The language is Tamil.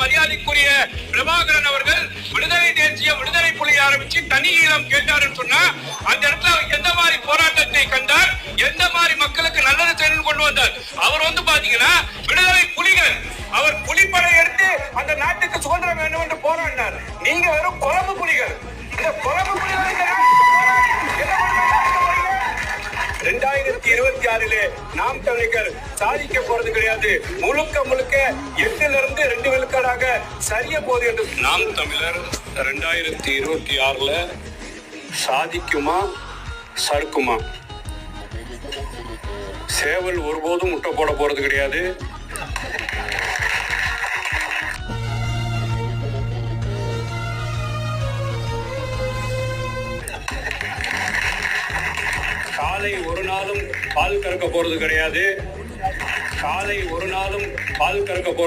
மரியாதைக்குரிய பிரபாகரன் அவர்கள் விடுதலை தேசிய விடுதலை புலி ஆரம்பிச்சு தனி ஈழம் கேட்டாருன்னு சொன்னா அந்த இடத்துல எந்த மாதிரி போராட்டத்தை கண்டார், எந்த மாதிரி மக்களுக்கு நல்லது செய்யணும்னு கொண்டு வந்தார். அவர் பாத்தீங்கன்னா விடுதலை புலிகள், அவர் புலிப்படை எடுத்து அந்த நாட்டுக்கு சுதந்திரம் வேண்டும் என்று போராடினார். நீங்க வெறும் குழம்பு புலிகள். இந்த குழம்பு புலிகள் 2026 நாம் தமிழர்கள் சாதிக்க போறது கிடையாது. முழுக்க 8லிருந்து 2 விழுக்காடாக சரிய போது என்று நாம் தமிழர் 2026 சாதிக்குமா சறுக்குமா? சேவல் ஒருபோதும் முட்டை போட போறது கிடையாது. காலை ஒரு நாளும் பால் கறக்க போறது கிடையாது. காலை ஒரு நாளும் பால் கறக்க போறது